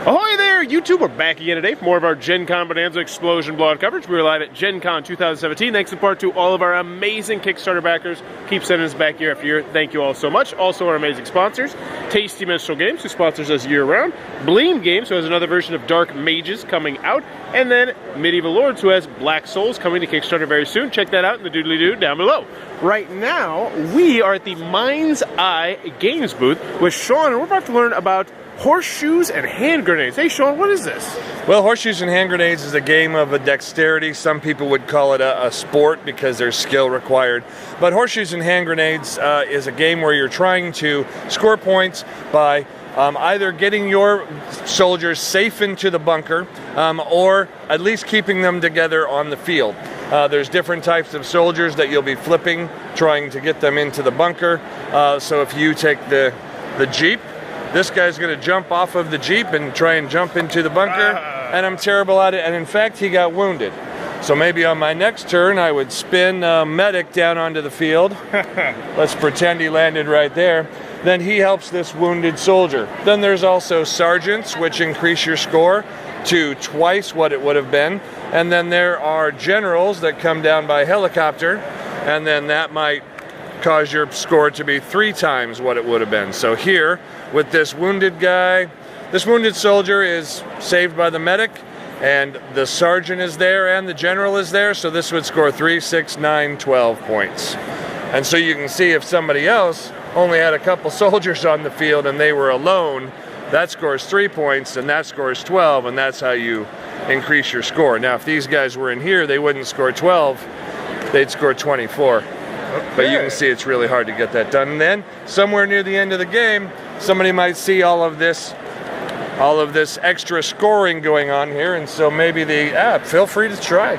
Ahoy there, YouTube! We're back again today for more of our Gencon Bonanza Explosion Blowout coverage. We were live at Gencon 2017. Thanks in part to all of our amazing Kickstarter backers. Keep sending us back year after year. Thank you all so much. Also our amazing sponsors, Tasty Minstrel Games, who sponsors us year-round. Bleem Games, who has another version of Dark Mages coming out. And then Medieval Lords, who has Black Souls coming to Kickstarter very soon. Check that out in the doodly-doo down below. Right now, we are at the Mind's Eye Games booth with Sean, and we're about to learn about horseshoes and hand grenades. Hey Sean, what is this? Well, horseshoes and hand grenades is a game of a dexterity. Some people would call it a sport because there's skill required. But horseshoes and hand grenades is a game where you're trying to score points by either getting your soldiers safe into the bunker or at least keeping them together on the field. There's different types of soldiers that you'll be flipping, trying to get them into the bunker. So if you take the Jeep, this guy's going to jump off of the Jeep and try and jump into the bunker, and I'm terrible at it, and in fact, he got wounded. So maybe on my next turn, I would spin Medic down onto the field. Let's pretend he landed right there. Then he helps this wounded soldier. Then there's also Sergeants, which increase your score to twice what it would have been. And then there are Generals that come down by helicopter, and then that might cause your score to be 3 times what it would have been. So here, with this wounded guy, this wounded soldier is saved by the medic, and the sergeant is there and the general is there, so this would score 3, 6, 9, 12 points. And so you can see if somebody else only had a couple soldiers on the field and they were alone, that scores 3 points and that scores 12, and that's how you increase your score. Now if these guys were in here, they wouldn't score 12, they'd score 24. But you can see it's really hard to get that done. And then somewhere near the end of the game, somebody might see all of this extra scoring going on here, and so maybe feel free to try.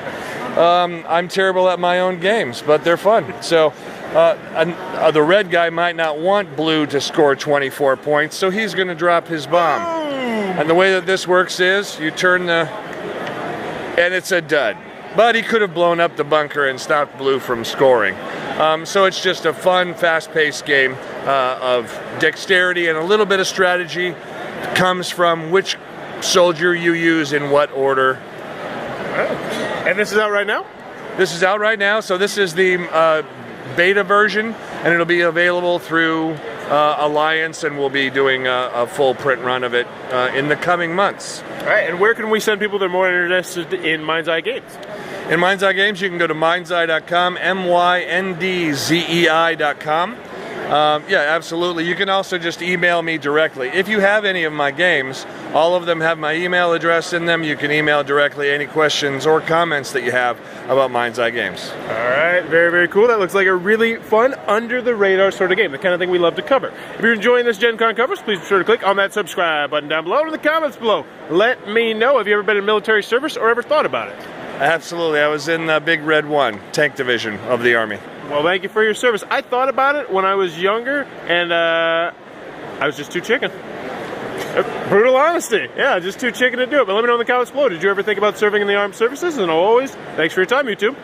I'm terrible at my own games, but they're fun. So the red guy might not want blue to score 24 points, so he's going to drop his bomb. And the way that this works is you turn and it's a dud. But he could have blown up the bunker and stopped blue from scoring. So it's just a fun, fast-paced game of dexterity, and a little bit of strategy comes from which soldier you use in what order. And this is out right now? This is out right now, so this is the beta version, and it'll be available through Alliance, and we'll be doing a full print run of it in the coming months. All right, and where can we send people that are more interested in Mind's Eye Games? In Mind's Eye Games, you can go to mindseye.com, MYNDZEI.com. Yeah, absolutely. You can also just email me directly. If you have any of my games, all of them have my email address in them. You can email directly any questions or comments that you have about Mind's Eye Games. All right, very, very cool. That looks like a really fun, under-the-radar sort of game, the kind of thing we love to cover. If you're enjoying this Gen Con coverage, please be sure to click on that subscribe button down below, and in the comments below, let me know if you've ever been in military service or ever thought about it. Absolutely. I was in the Big Red 1 tank division of the Army. Well, thank you for your service. I thought about it when I was younger, and I was just too chicken. Brutal honesty. Yeah, just too chicken to do it. But let me know in the comments below. Did you ever think about serving in the armed services? And always, thanks for your time, YouTube.